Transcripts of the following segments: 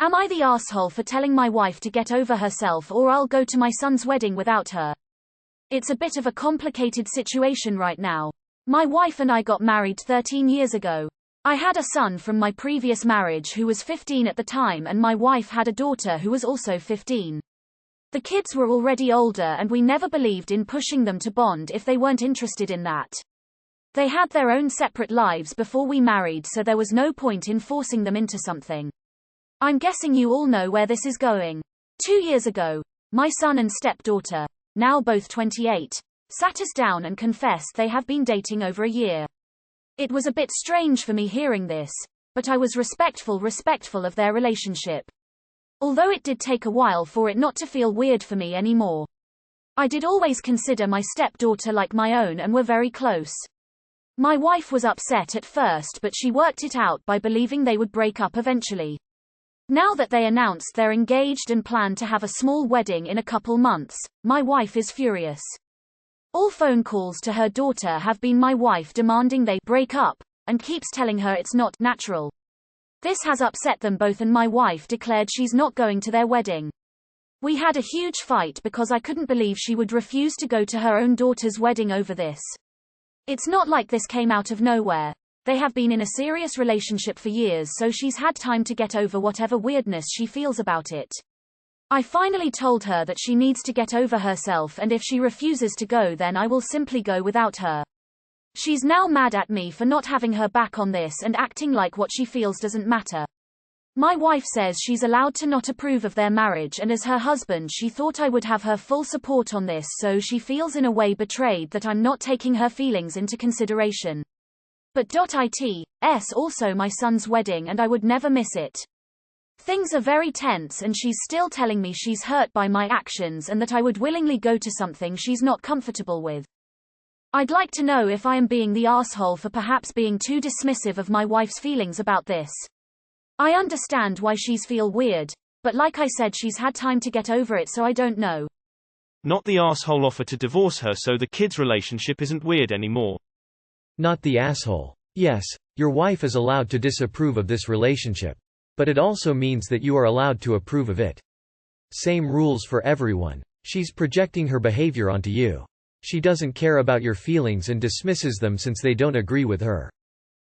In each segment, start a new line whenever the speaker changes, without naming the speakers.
Am I the asshole for telling my wife to get over herself, or I'll go to my son's wedding without her? It's a bit of a complicated situation right now. My wife and I got married 13 years ago. I had a son from my previous marriage who was 15 at the time, and my wife had a daughter who was also 15. The kids were already older and we never believed in pushing them to bond if they weren't interested in that. They had their own separate lives before we married, so there was no point in forcing them into something. I'm guessing you all know where this is going. 2 years ago, my son and stepdaughter, now both 28, sat us down and confessed they have been dating over a year. It was a bit strange for me hearing this, but I was respectful of their relationship. Although it did take a while for it not to feel weird for me anymore. I did always consider my stepdaughter like my own and were very close. My wife was upset at first, but she worked it out by believing they would break up eventually. Now that they announced they're engaged and plan to have a small wedding in a couple months, my wife is furious. All phone calls to her daughter have been my wife demanding they break up, and keeps telling her it's not natural. This has upset them both, and my wife declared she's not going to their wedding. We had a huge fight because I couldn't believe she would refuse to go to her own daughter's wedding over this. It's not like this came out of nowhere. They have been in a serious relationship for years, so she's had time to get over whatever weirdness she feels about it. I finally told her that she needs to get over herself, and if she refuses to go, then I will simply go without her. She's now mad at me for not having her back on this and acting like what she feels doesn't matter. My wife says she's allowed to not approve of their marriage, and as her husband she thought I would have her full support on this, so she feels in a way betrayed that I'm not taking her feelings into consideration. But it's also my son's wedding and I would never miss it. Things are very tense, and she's still telling me she's hurt by my actions and that I would willingly go to something she's not comfortable with. I'd like to know if I am being the asshole for perhaps being too dismissive of my wife's feelings about this. I understand why she's feel weird, but like I said, she's had time to get over it, so I don't know.
Not the asshole offer to divorce her so the kids' relationship isn't weird anymore.
Not the asshole. Yes, your wife is allowed to disapprove of this relationship. But it also means that you are allowed to approve of it. Same rules for everyone. She's projecting her behavior onto you. She doesn't care about your feelings and dismisses them since they don't agree with her.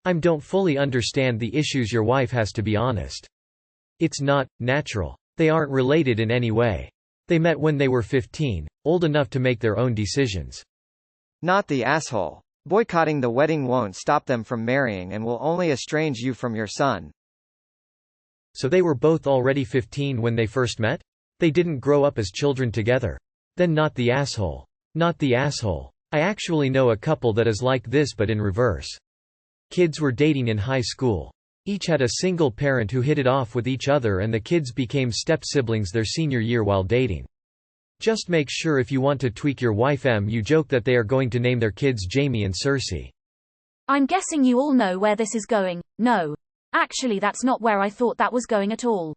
I don't fully understand the issues your wife has, to be honest. It's not natural. They aren't related in any way. They met when they were 15, old enough to make their own decisions.
Not the asshole. Boycotting the wedding won't stop them from marrying and will only estrange you from your son.
So they were both already 15 when they first met? They didn't grow up as children together? Then not the asshole. Not the asshole. I actually know a couple that is like this, but in reverse. Kids were dating in high school. Each had a single parent who hit it off with each other, and the kids became step-siblings their senior year while dating. Just make sure if you want to tweak your wife you joke that they are going to name their kids Jamie and Cersei.
I'm guessing you all know where this is going. No. Actually, that's not where I thought that was going at all.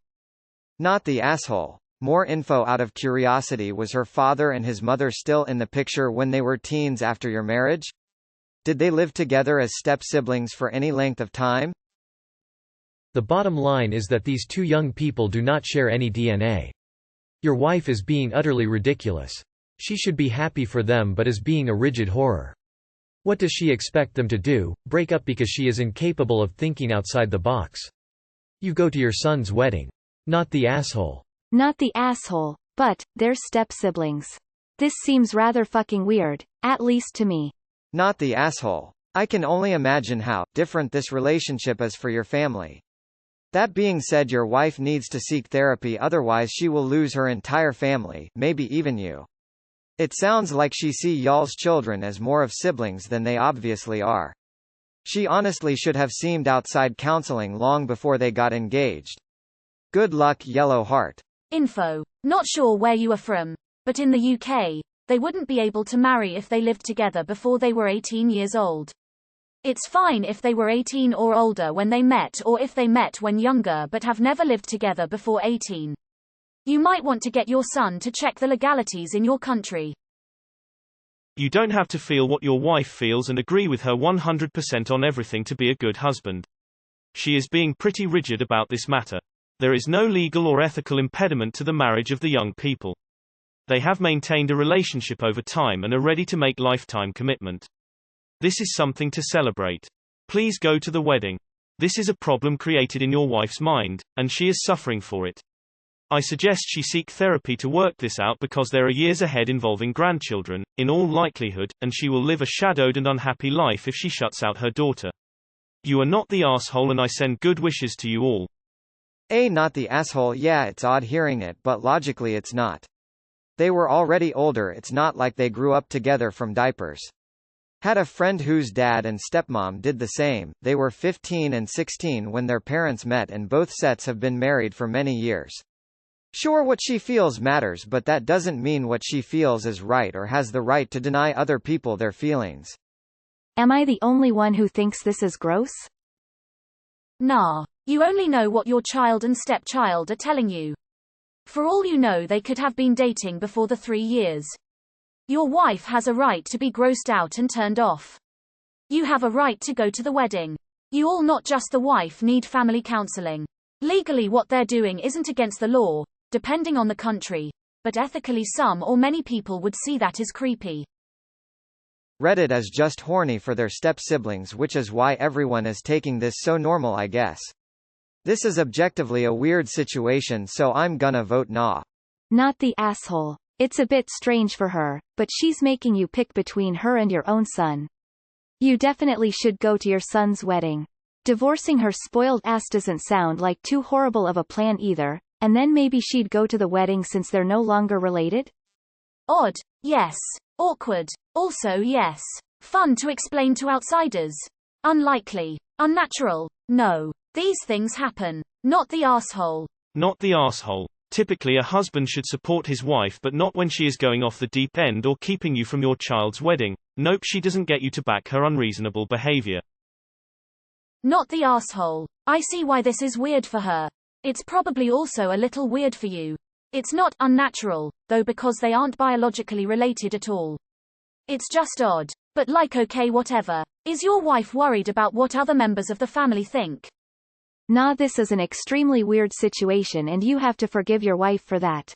Not the asshole. More info out of curiosity. Was her father and his mother still in the picture when they were teens after your marriage? Did they live together as step-siblings for any length of time?
The bottom line is that these two young people do not share any DNA. Your wife is being utterly ridiculous. She should be happy for them, but is being a rigid horror. What does she expect them to do? Break up because she is incapable of thinking outside the box? You go to your son's wedding. Not the asshole.
Not the asshole, but they're step-siblings. This seems rather fucking weird, at least to me.
Not the asshole. I can only imagine how different this relationship is for your family. That being said, your wife needs to seek therapy, otherwise she will lose her entire family, maybe even you. It sounds like she sees y'all's children as more of siblings than they obviously are. She honestly should have seemed outside counseling long before they got engaged. Good luck, Yellow Heart.
Info. Not sure where you are from, but in the UK, they wouldn't be able to marry if they lived together before they were 18 years old. It's fine if they were 18 or older when they met, or if they met when younger but have never lived together before 18. You might want to get your son to check the legalities in your country.
You don't have to feel what your wife feels and agree with her 100% on everything to be a good husband. She is being pretty rigid about this matter. There is no legal or ethical impediment to the marriage of the young people. They have maintained a relationship over time and are ready to make lifetime commitment. This is something to celebrate. Please go to the wedding. This is a problem created in your wife's mind, and she is suffering for it. I suggest she seek therapy to work this out because there are years ahead involving grandchildren, in all likelihood, and she will live a shadowed and unhappy life if she shuts out her daughter. You are not the asshole and I send good wishes to you all.
Not the asshole. Yeah, it's odd hearing it, but logically it's not. They were already older, it's not like they grew up together from diapers. Had a friend whose dad and stepmom did the same. They were 15 and 16 when their parents met and both sets have been married for many years. Sure, what she feels matters, but that doesn't mean what she feels is right or has the right to deny other people their feelings.
Am I the only one who thinks this is gross?
Nah. You only know what your child and stepchild are telling you. For all you know, they could have been dating before the 3 years. Your wife has a right to be grossed out and turned off. You have a right to go to the wedding. You all, not just the wife, need family counseling. Legally what they're doing isn't against the law, depending on the country, but ethically some or many people would see that as creepy.
Reddit is just horny for their step-siblings, which is why everyone is taking this so normal, I guess. This is objectively a weird situation, so I'm gonna vote nah.
Not the asshole. It's a bit strange for her, but she's making you pick between her and your own son. You definitely should go to your son's wedding. Divorcing her spoiled ass doesn't sound like too horrible of a plan either, and then maybe she'd go to the wedding since they're no longer related?
Odd, yes. Awkward, also yes. Fun to explain to outsiders. Unlikely. Unnatural, no. These things happen. Not the asshole.
Not the asshole. Typically a husband should support his wife, but not when she is going off the deep end or keeping you from your child's wedding. Nope, she doesn't get you to back her unreasonable behavior.
Not the asshole. I see why this is weird for her. It's probably also a little weird for you. It's not unnatural, though, because they aren't biologically related at all. It's just odd. But like, okay, whatever. Is your wife worried about what other members of the family think?
Nah, this is an extremely weird situation and you have to forgive your wife for that.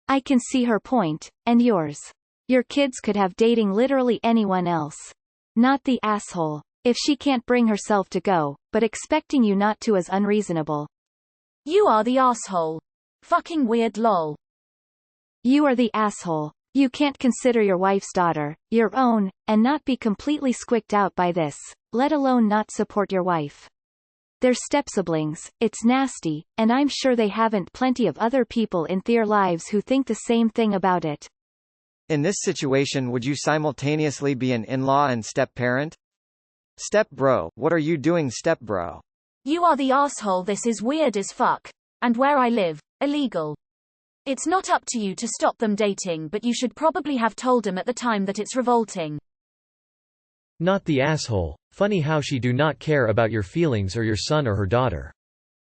I can see her point, and yours. Your kids could have dating literally anyone else. Not the asshole. If she can't bring herself to go, but expecting you not to is unreasonable.
You are the asshole. Fucking weird lol.
You are the asshole. You can't consider your wife's daughter your own, and not be completely squicked out by this, let alone not support your wife. They're step-siblings, it's nasty, and I'm sure they haven't plenty of other people in their lives who think the same thing about it.
In this situation, would you simultaneously be an in-law and step-parent? Step-bro, what are you doing, step-bro?
You are the asshole. This is weird as fuck. And where I live, illegal. It's not up to you to stop them dating, but you should probably have told them at the time that it's revolting.
Not the asshole. Funny how she do not care about your feelings or your son or her daughter.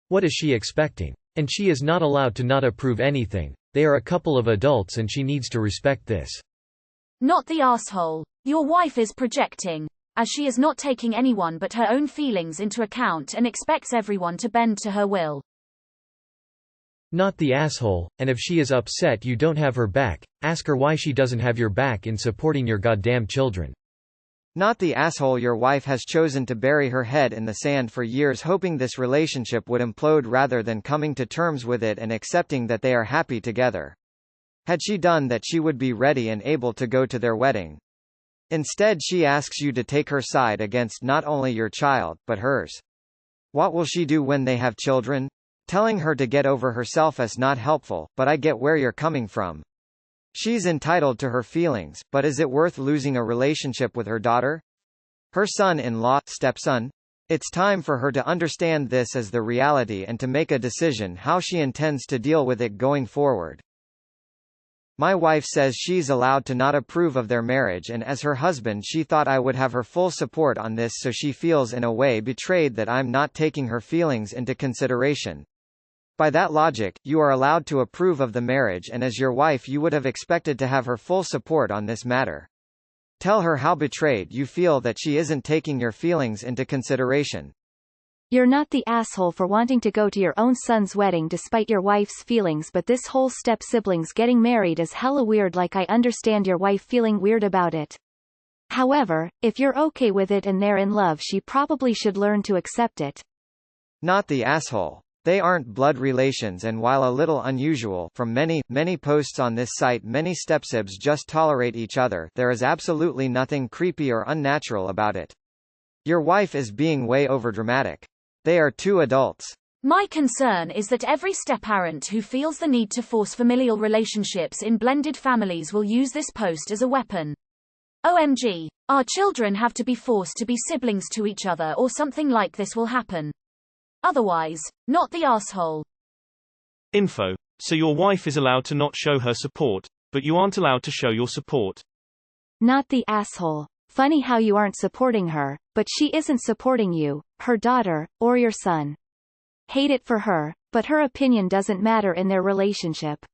What is she expecting? And she is not allowed to not approve anything. They are a couple of adults and she needs to respect this.
Not the asshole. Your wife is projecting, as she is not taking anyone but her own feelings into account and expects everyone to bend to her will.
Not the asshole, and if she is upset you don't have her back, ask her why she doesn't have your back in supporting your goddamn children.
Not the asshole. Your wife has chosen to bury her head in the sand for years, hoping this relationship would implode rather than coming to terms with it and accepting that they are happy together. Had she done that, she would be ready and able to go to their wedding. Instead, she asks you to take her side against not only your child, but hers. What will she do when they have children? Telling her to get over herself is not helpful, but I get where you're coming from. She's entitled to her feelings, but is it worth losing a relationship with her daughter? Her son-in-law, stepson? It's time for her to understand this as the reality and to make a decision how she intends to deal with it going forward. My wife says she's allowed to not approve of their marriage, and as her husband she thought I would have her full support on this, so she feels in a way betrayed that I'm not taking her feelings into consideration. By that logic, you are allowed to approve of the marriage, and as your wife you would have expected to have her full support on this matter. Tell her how betrayed you feel that she isn't taking your feelings into consideration.
You're not the asshole for wanting to go to your own son's wedding despite your wife's feelings, but this whole step-siblings getting married is hella weird. Like, I understand your wife feeling weird about it. However, if you're okay with it and they're in love, she probably should learn to accept it.
Not the asshole. They aren't blood relations, and while a little unusual from many posts on this site, many stepsibs just tolerate each other, there is absolutely nothing creepy or unnatural about it. Your wife is being way overdramatic. They are two adults.
My concern is that every step-parent who feels the need to force familial relationships in blended families will use this post as a weapon. OMG. Our children have to be forced to be siblings to each other, or something like this will happen. Otherwise, not the asshole.
Info. So your wife is allowed to not show her support, but you aren't allowed to show your support.
Not the asshole. Funny how you aren't supporting her, but she isn't supporting you, her daughter, or your son. Hate it for her, but her opinion doesn't matter in their relationship.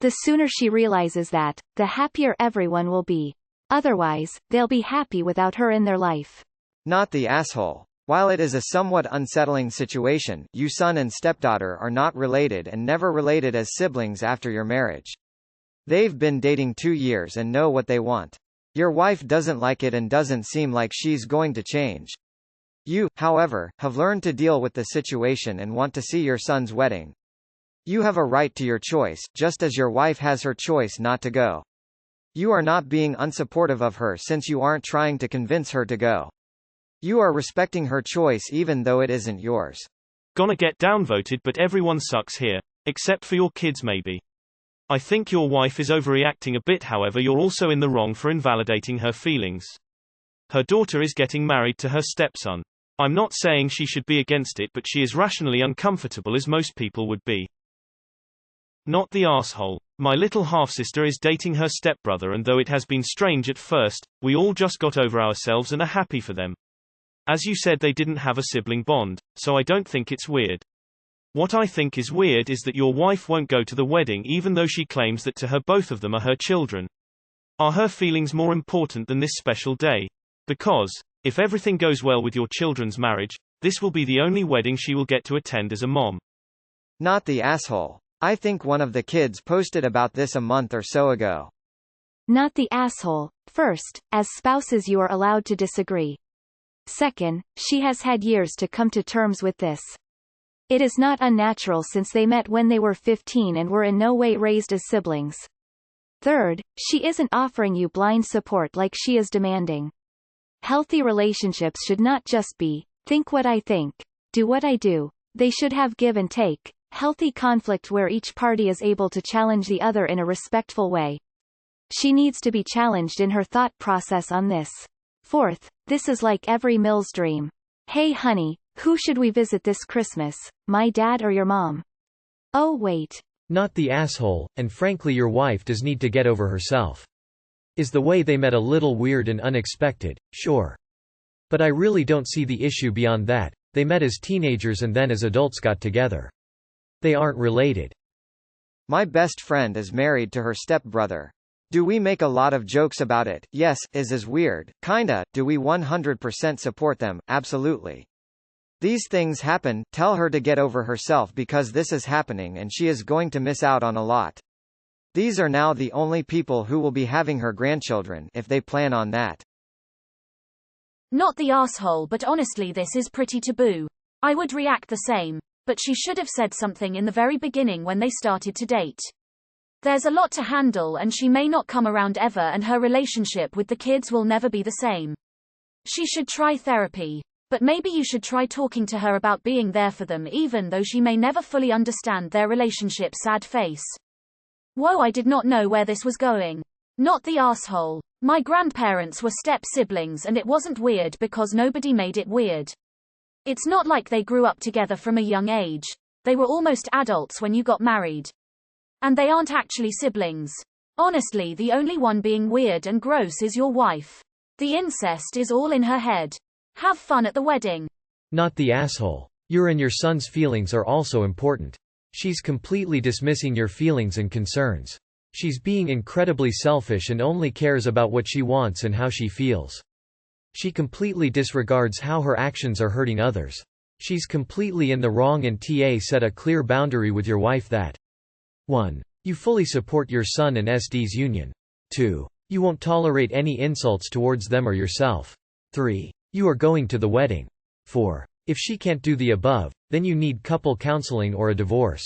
The sooner she realizes that, the happier everyone will be. Otherwise, they'll be happy without her in their life.
Not the asshole. While it is a somewhat unsettling situation, you son and stepdaughter are not related and never related as siblings after your marriage. They've been dating 2 years and know what they want. Your wife doesn't like it and doesn't seem like she's going to change. You, however, have learned to deal with the situation and want to see your son's wedding. You have a right to your choice, just as your wife has her choice not to go. You are not being unsupportive of her since you aren't trying to convince her to go. You are respecting her choice even though it isn't yours.
Gonna get downvoted, but everyone sucks here. Except for your kids maybe. I think your wife is overreacting a bit, however you're also in the wrong for invalidating her feelings. Her daughter is getting married to her stepson. I'm not saying she should be against it, but she is rationally uncomfortable as most people would be. Not the asshole. My little half-sister is dating her stepbrother, and though it has been strange at first, we all just got over ourselves and are happy for them. As you said, they didn't have a sibling bond, so I don't think it's weird. What I think is weird is that your wife won't go to the wedding even though she claims that to her both of them are her children. Are her feelings more important than this special day? Because, if everything goes well with your children's marriage, this will be the only wedding she will get to attend as a mom.
Not the asshole. I think one of the kids posted about this a month or so ago.
Not the asshole. First, as spouses you are allowed to disagree. Second, she has had years to come to terms with this. It is not unnatural since they met when they were 15 and were in no way raised as siblings. Third, she isn't offering you blind support like she is demanding. Healthy relationships should not just be, think what I think, do what I do. They should have give and take, healthy conflict where each party is able to challenge the other in a respectful way. She needs to be challenged in her thought process on this. Fourth, this is like every Mills dream. Hey honey, who should we visit this Christmas, my dad or your mom? Oh wait.
Not the asshole, and frankly your wife does need to get over herself. Is the way they met a little weird and unexpected? Sure. But I really don't see the issue beyond that. They met as teenagers and then as adults got together. They aren't related.
My best friend is married to her stepbrother. Do we make a lot of jokes about it? Yes. Is weird? Kinda. Do we 100% support them? Absolutely. These things happen. Tell her to get over herself because this is happening and she is going to miss out on a lot. These are now the only people who will be having her grandchildren, if they plan on that.
Not the asshole, but honestly this is pretty taboo. I would react the same, but she should have said something in the very beginning when they started to date. There's a lot to handle and she may not come around ever, and her relationship with the kids will never be the same. She should try therapy. But maybe you should try talking to her about being there for them even though she may never fully understand their relationship. Sad face. Whoa, I did not know where this was going. Not the asshole. My grandparents were step-siblings and it wasn't weird because nobody made it weird. It's not like they grew up together from a young age. They were almost adults when you got married. And they aren't actually siblings. Honestly, the only one being weird and gross is your wife. The incest is all in her head. Have fun at the wedding.
Not the asshole. Your and your son's feelings are also important. She's completely dismissing your feelings and concerns. She's being incredibly selfish and only cares about what she wants and how she feels. She completely disregards how her actions are hurting others. She's completely in the wrong and set a clear boundary with your wife that 1. You fully support your son and SD's union. 2. You won't tolerate any insults towards them or yourself. 3. You are going to the wedding. 4. If she can't do the above, then you need couple counseling or a divorce.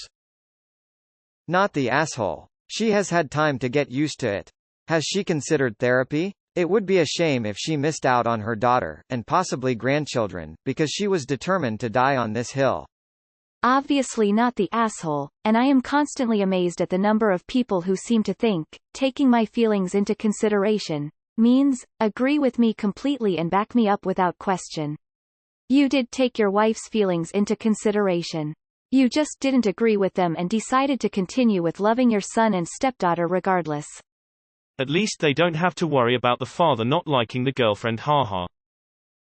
Not the asshole. She has had time to get used to it. Has she considered therapy? It would be a shame if she missed out on her daughter, and possibly grandchildren, because she was determined to die on this hill.
Obviously not the asshole, and I am constantly amazed at the number of people who seem to think, taking my feelings into consideration, means, agree with me completely and back me up without question. You did take your wife's feelings into consideration. You just didn't agree with them and decided to continue with loving your son and stepdaughter regardless.
At least they don't have to worry about the father not liking the girlfriend, haha.